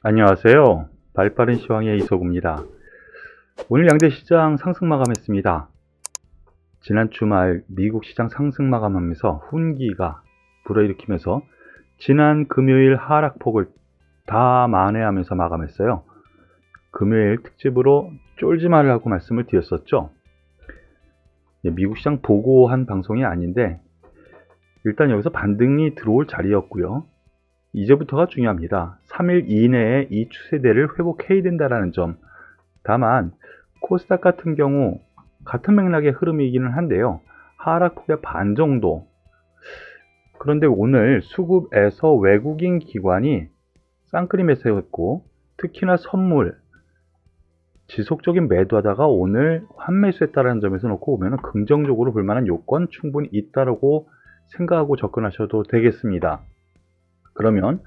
안녕하세요. 발빠른 시황의 이소구입니다. 오늘 양대시장 상승 마감했습니다. 지난 주말 미국 시장 상승 마감하면서 훈기가 불어일으키면서 지난 금요일 하락폭을 다 만회하면서 마감했어요. 금요일 특집으로 쫄지 말라고 말씀을 드렸었죠. 미국 시장 보고한 방송이 아닌데 일단 여기서 반등이 들어올 자리였고요. 이제부터가 중요합니다. 3일 이내에 이 추세대를 회복해야 된다는 점. 다만 코스닥 같은 경우 같은 맥락의 흐름이기는 한데요. 하락폭의 반 정도. 그런데 오늘 수급에서 외국인 기관이 쌍끌이 매수했고 특히나 선물 지속적인 매도하다가 오늘 환매수했다는 점에서 놓고 보면 긍정적으로 볼 만한 요건 충분히 있다고 생각하고 접근하셔도 되겠습니다. 그러면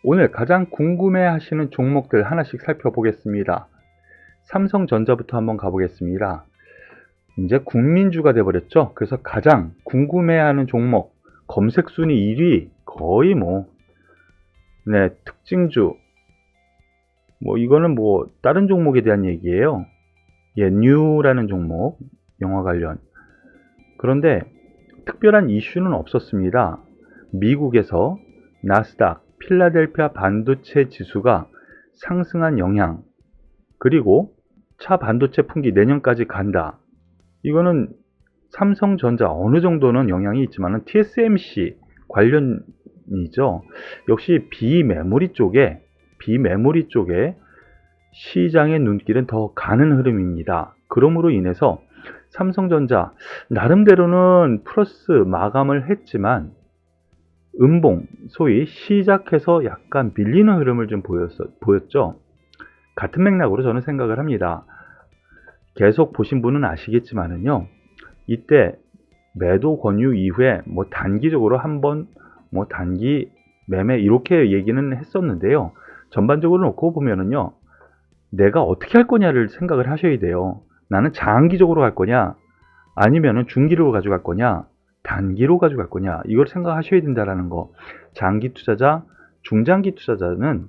오늘 가장 궁금해 하시는 종목들 하나씩 살펴보겠습니다. 삼성전자부터 한번 가보겠습니다. 이제 국민주가 돼버렸죠. 그래서 가장 궁금해하는 종목 검색 순위 1위 거의 특징주 이거는 다른 종목에 대한 얘기예요. 뉴라는 종목 영화 관련. 그런데 특별한 이슈는 없었습니다. 미국에서 나스닥 필라델피아 반도체 지수가 상승한 영향, 그리고 차 반도체 분기 내년까지 간다. 이거는 삼성전자 어느 정도는 영향이 있지만 TSMC 관련이죠. 역시 비메모리 쪽에 시장의 눈길은 더 가는 흐름입니다. 그러므로 인해서 삼성전자 나름대로는 플러스 마감을 했지만 음봉, 소위 시작해서 약간 밀리는 흐름을 좀 보였죠. 같은 맥락으로 저는 생각을 합니다. 계속 보신 분은 아시겠지만은요, 이때 매도 권유 이후에 단기적으로 한번 단기 매매 이렇게 얘기는 했었는데요. 전반적으로 놓고 보면은요, 내가 어떻게 할 거냐를 생각을 하셔야 돼요. 나는 장기적으로 갈 거냐, 아니면은 중기로 가져갈 거냐, 단기로 가져갈 거냐, 이걸 생각하셔야 된다는 거. 장기 투자자, 중장기 투자자는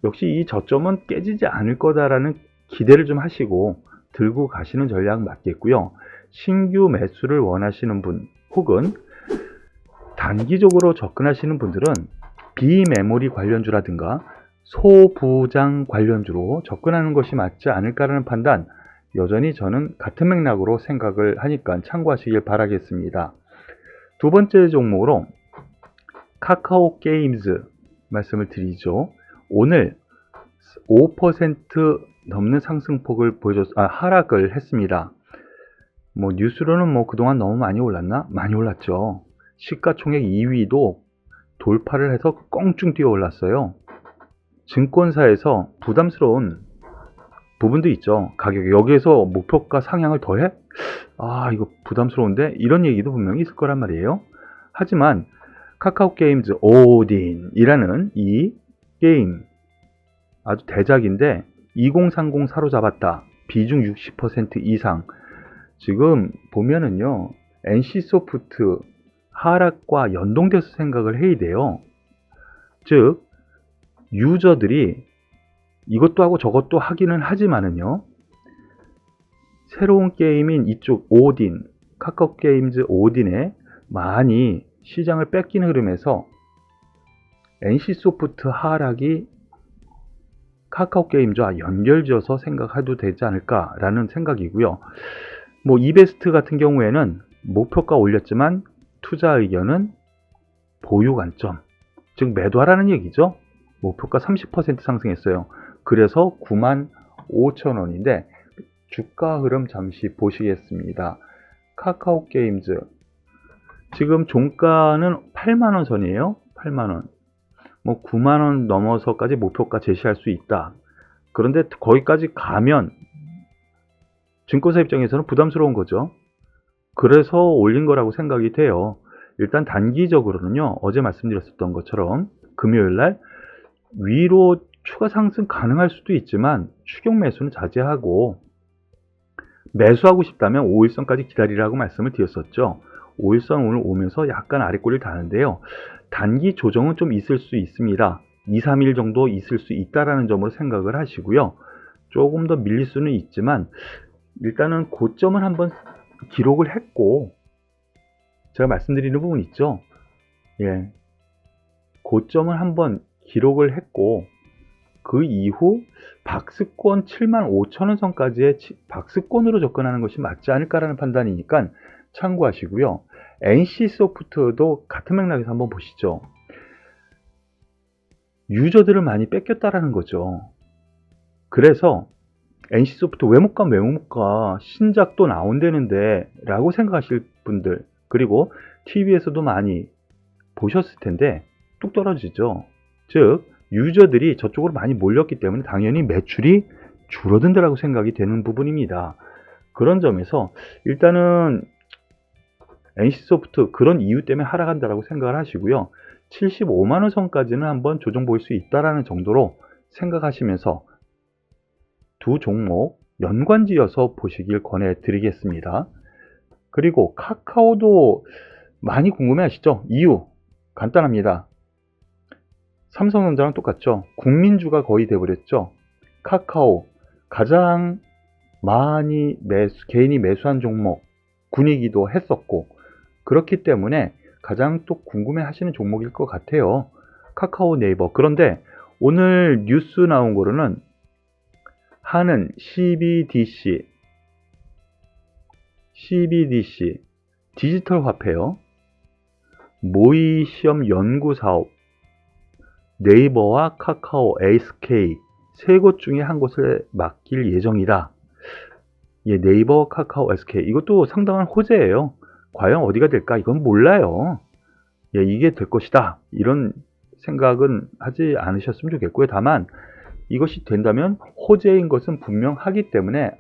역시 이 저점은 깨지지 않을 거다라는 기대를 좀 하시고 들고 가시는 전략 맞겠고요. 신규 매수를 원하시는 분 혹은 단기적으로 접근하시는 분들은 비메모리 관련주라든가 소부장 관련주로 접근하는 것이 맞지 않을까라는 판단, 여전히 저는 같은 맥락으로 생각을 하니까 참고하시길 바라겠습니다. 두 번째 종목으로 카카오 게임즈 말씀을 드리죠. 오늘 5% 넘는 상승폭을 하락을 했습니다. 뉴스로는 그동안 너무 많이 올랐나? 많이 올랐죠. 시가총액 2위도 돌파를 해서 껑충 뛰어 올랐어요. 증권사에서 부담스러운 부분도 있죠. 가격 여기에서 목표가 상향을 더해? 이거 부담스러운데? 이런 얘기도 분명히 있을 거란 말이에요. 하지만 카카오 게임즈 오딘이라는 이 게임 아주 대작인데 2030 사로잡았다. 비중 60% 이상. 지금 보면은요, NC소프트 하락과 연동돼서 생각을 해야 돼요. 즉 유저들이 이것도 하고 저것도 하기는 하지만은요, 새로운 게임인 이쪽 오딘, 카카오 게임즈 오딘에 많이 시장을 뺏긴 흐름에서 NC소프트 하락이 카카오 게임즈와 연결지어서 생각해도 되지 않을까라는 생각이고요. 이베스트 같은 경우에는 목표가 올렸지만 투자 의견은 보유 관점, 즉 매도하라는 얘기죠. 목표가 30% 상승했어요. 그래서 95,000원인데 주가 흐름 잠시 보시겠습니다. 카카오 게임즈 지금 종가는 8만원 선이에요. 8만원. 9만원 넘어서까지 목표가 제시할 수 있다. 그런데 거기까지 가면 증권사 입장에서는 부담스러운 거죠. 그래서 올린 거라고 생각이 돼요. 일단 단기적으로는요, 어제 말씀드렸었던 것처럼 금요일날 위로 추가 상승 가능할 수도 있지만 추격 매수는 자제하고 매수하고 싶다면 5일선까지 기다리라고 말씀을 드렸었죠. 5일선 오늘 오면서 약간 아래 꼬리를 다는데요. 단기 조정은 좀 있을 수 있습니다. 2, 3일 정도 있을 수 있다라는 점으로 생각을 하시고요. 조금 더 밀릴 수는 있지만 일단은 고점은 한번 기록을 했고, 제가 말씀드리는 부분 있죠. 예, 고점을 한번 기록을 했고 그 이후 박스권 75,000원 선까지의 박스권으로 접근하는 것이 맞지 않을까라는 판단이니까 참고하시고요. NC소프트도 같은 맥락에서 한번 보시죠. 유저들을 많이 뺏겼다라는 거죠. 그래서 NC소프트 왜 못 가 신작도 나온다는데 라고 생각하실 분들, 그리고 TV에서도 많이 보셨을 텐데 뚝 떨어지죠. 즉 유저들이 저쪽으로 많이 몰렸기 때문에 당연히 매출이 줄어든다라고 생각이 되는 부분입니다. 그런 점에서 일단은 NC소프트 그런 이유 때문에 하락한다라고 생각을 하시고요. 75만원 선까지는 한번 조정 보일 수 있다라는 정도로 생각하시면서 두 종목 연관지어서 보시길 권해드리겠습니다. 그리고 카카오도 많이 궁금해하시죠? 이유 간단합니다. 삼성전자랑 똑같죠. 국민주가 거의 돼버렸죠. 카카오 가장 많이 개인이 매수한 종목 군이기도 했었고, 그렇기 때문에 가장 또 궁금해 하시는 종목일 것 같아요. 카카오, 네이버. 그런데 오늘 뉴스 나온 거로는 하는 CBDC 디지털 화폐요. 모의 시험 연구 사업 네이버와 카카오, SK 세 곳 중에 한 곳을 맡길 예정이다. 예, 네이버, 카카오, SK 이것도 상당한 호재예요. 과연 어디가 될까? 이건 몰라요. 예, 이게 될 것이다. 이런 생각은 하지 않으셨으면 좋겠고요. 다만 이것이 된다면 호재인 것은 분명하기 때문에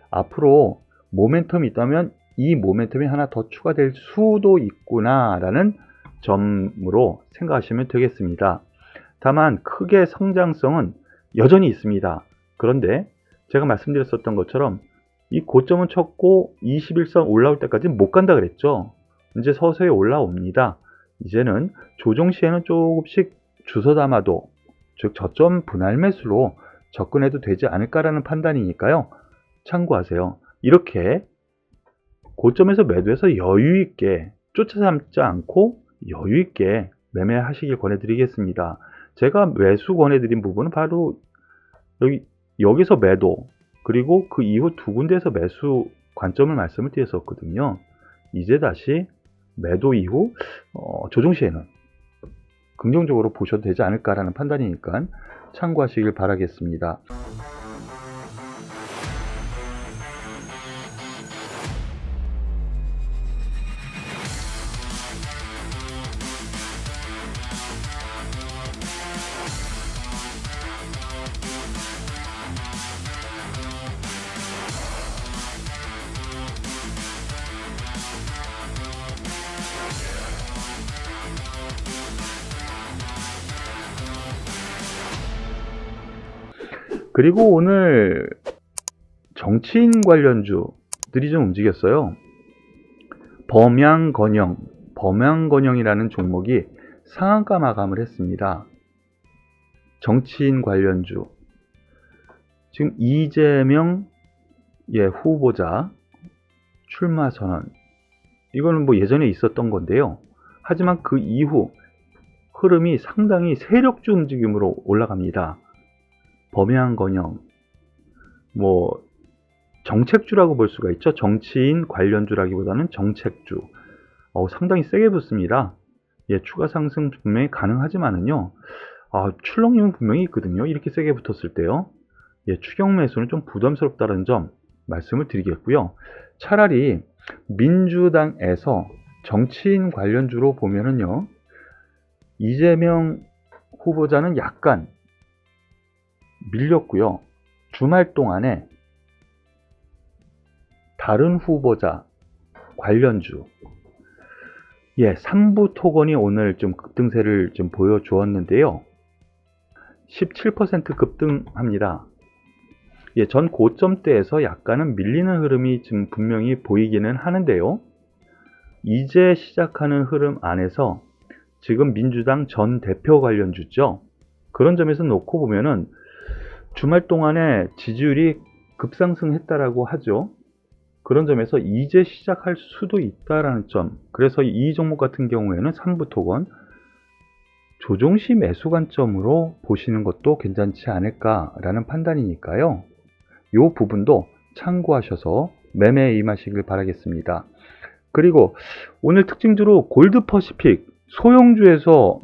앞으로 모멘텀이 있다면 이 모멘텀이 하나 더 추가될 수도 있구나 라는 점으로 생각하시면 되겠습니다. 다만 크게 성장성은 여전히 있습니다. 그런데 제가 말씀드렸었던 것처럼 이 고점은 쳤고 21선 올라올 때까지 못 간다 그랬죠. 이제 서서히 올라옵니다. 이제는 조정 시에는 조금씩 주워 담아도, 즉 저점 분할 매수로 접근해도 되지 않을까라는 판단이니까요. 참고하세요. 이렇게 고점에서 매도해서 여유있게 쫓아잡지 않고 여유있게 매매하시길 권해드리겠습니다. 제가 매수 권해드린 부분은 바로 여기서 매도, 그리고 그 이후 두 군데에서 매수 관점을 말씀을 드렸었거든요. 이제 다시 매도 이후 조정 시에는 긍정적으로 보셔도 되지 않을까라는 판단이니까 참고하시길 바라겠습니다. 그리고 오늘 정치인 관련주들이 좀 움직였어요. 범양건영이라는 종목이 상한가 마감을 했습니다. 정치인 관련주. 지금 이재명 후보자 출마 선언. 이거는 뭐 예전에 있었던 건데요. 하지만 그 이후 흐름이 상당히 세력주 움직임으로 올라갑니다. 범양건영, 정책주라고 볼 수가 있죠. 정치인 관련주라기보다는 정책주. 상당히 세게 붙습니다. 예, 추가 상승 분명히 가능하지만은요. 출렁임은 분명히 있거든요. 이렇게 세게 붙었을 때요. 예, 추격 매수는 좀 부담스럽다는 점 말씀을 드리겠고요. 차라리 민주당에서 정치인 관련주로 보면은요. 이재명 후보자는 약간 밀렸고요. 주말 동안에 다른 후보자 관련주, 3부 토건이 오늘 좀 급등세를 좀 보여주었는데요. 17% 급등합니다. 전 고점대에서 약간은 밀리는 흐름이 지금 분명히 보이기는 하는데요. 이제 시작하는 흐름 안에서 지금 민주당 전 대표 관련주죠. 그런 점에서 놓고 보면은 주말 동안에 지지율이 급상승했다라고 하죠. 그런 점에서 이제 시작할 수도 있다라는 점. 그래서 이 종목 같은 경우에는 삼부토건 조정시 매수 관점으로 보시는 것도 괜찮지 않을까라는 판단이니까요. 이 부분도 참고하셔서 매매에 임하시길 바라겠습니다. 그리고 오늘 특징주로 골드퍼시픽 소형주에서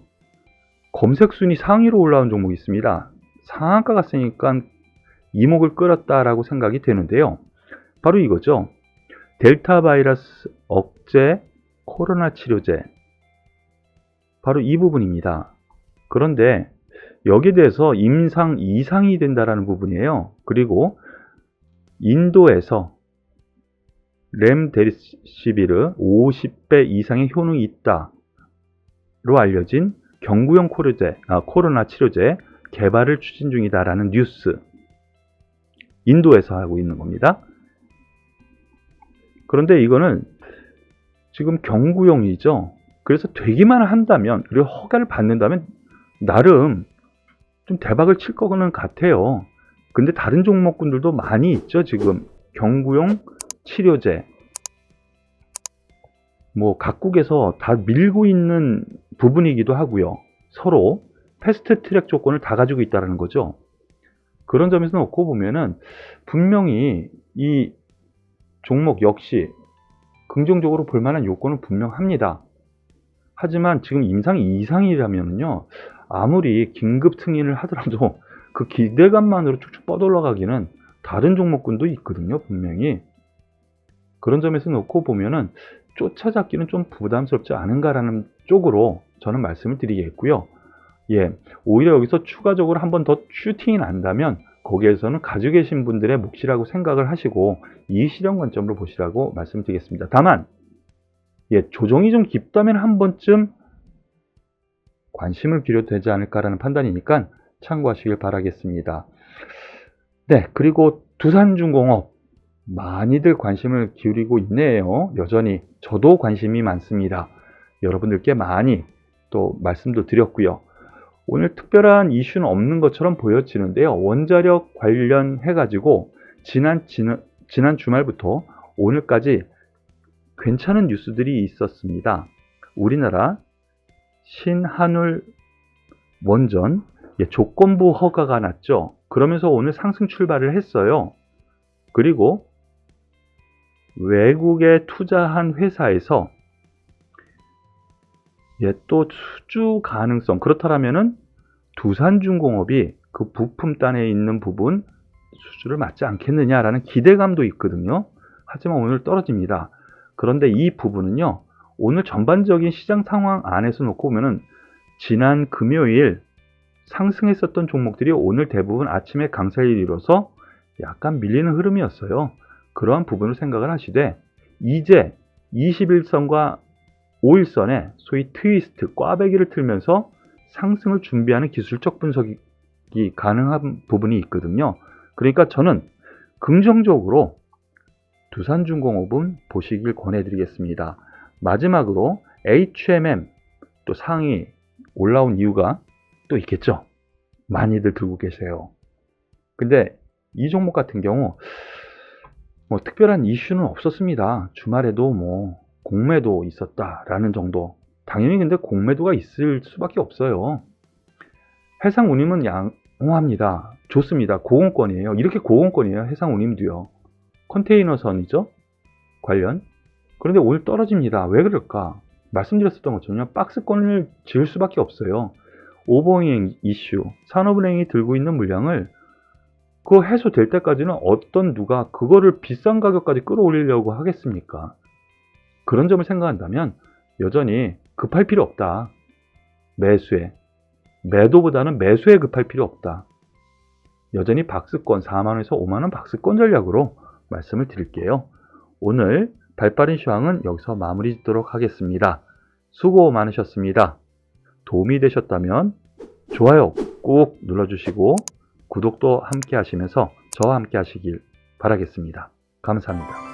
검색순위 상위로 올라온 종목이 있습니다. 상한가 갔으니까 이목을 끌었다라고 생각이 되는데요. 바로 이거죠. 델타 바이러스 억제 코로나 치료제. 바로 이 부분입니다. 그런데 여기에 대해서 임상 이상이 된다라는 부분이에요. 그리고 인도에서 렘데시비르 50배 이상의 효능이 있다로 알려진 경구용 코로나 치료제 개발을 추진 중이다라는 뉴스. 인도에서 하고 있는 겁니다. 그런데 이거는 지금 경구용이죠. 그래서 되기만 한다면, 그리고 허가를 받는다면 나름 좀 대박을 칠 거는 같아요. 근데 다른 종목군들도 많이 있죠. 지금 경구용 치료제 뭐 각국에서 다 밀고 있는 부분이기도 하고요. 서로 패스트 트랙 조건을 다 가지고 있다는 거죠. 그런 점에서 놓고 보면은 분명히 이 종목 역시 긍정적으로 볼 만한 요건은 분명합니다. 하지만 지금 임상 이상이라면요, 아무리 긴급 승인을 하더라도 그 기대감만으로 쭉쭉 뻗어올라가기는 다른 종목군도 있거든요, 분명히. 그런 점에서 놓고 보면은 쫓아잡기는 좀 부담스럽지 않은가라는 쪽으로 저는 말씀을 드리겠고요. 오히려 여기서 추가적으로 한 번 더 슈팅이 난다면 거기에서는 가지고 계신 분들의 몫이라고 생각을 하시고 이 실현 관점으로 보시라고 말씀드리겠습니다. 다만 조정이 좀 깊다면 한 번쯤 관심을 기울여도 되지 않을까라는 판단이니까 참고하시길 바라겠습니다. 네, 그리고 두산중공업 많이들 관심을 기울이고 있네요. 여전히 저도 관심이 많습니다. 여러분들께 많이 또 말씀도 드렸고요. 오늘 특별한 이슈는 없는 것처럼 보여지는데요. 원자력 관련해 가지고 지난 주말부터 오늘까지 괜찮은 뉴스들이 있었습니다. 우리나라 신한울 원전 조건부 허가가 났죠. 그러면서 오늘 상승 출발을 했어요. 그리고 외국에 투자한 회사에서 또 수주 가능성, 그렇다면은 두산중공업이 그 부품단에 있는 부분 수주를 맞지 않겠느냐라는 기대감도 있거든요. 하지만 오늘 떨어집니다. 그런데 이 부분은요, 오늘 전반적인 시장 상황 안에서 놓고 보면은 지난 금요일 상승했었던 종목들이 오늘 대부분 아침에 강세를 이뤄서 약간 밀리는 흐름이었어요. 그러한 부분을 생각을 하시되 이제 21선과 5일선에 소위 트위스트, 꽈배기를 틀면서 상승을 준비하는 기술적 분석이 가능한 부분이 있거든요. 그러니까 저는 긍정적으로 두산중공업은 보시길 권해드리겠습니다. 마지막으로 HMM 또 상위 올라온 이유가 또 있겠죠. 많이들 들고 계세요. 근데 이 종목 같은 경우 뭐 특별한 이슈는 없었습니다. 주말에도 공매도 있었다라는 정도. 당연히 근데 공매도가 있을 수밖에 없어요. 해상운임은 양호합니다. 좋습니다. 고공권이에요. 이렇게 고공권이에요. 해상운임도요. 컨테이너선이죠. 관련. 그런데 오늘 떨어집니다. 왜 그럴까? 말씀드렸었던 것처럼요. 박스권을 지을 수밖에 없어요. 오버행 이슈. 산업은행이 들고 있는 물량을 그거 해소될 때까지는 어떤 누가 그거를 비싼 가격까지 끌어올리려고 하겠습니까? 그런 점을 생각한다면 여전히 급할 필요 없다. 매수에. 매도보다는 매수에 급할 필요 없다. 여전히 박스권 4만원에서 5만원 박스권 전략으로 말씀을 드릴게요. 오늘 발빠른 시황은 여기서 마무리 짓도록 하겠습니다. 수고 많으셨습니다. 도움이 되셨다면 좋아요 꼭 눌러주시고 구독도 함께 하시면서 저와 함께 하시길 바라겠습니다. 감사합니다.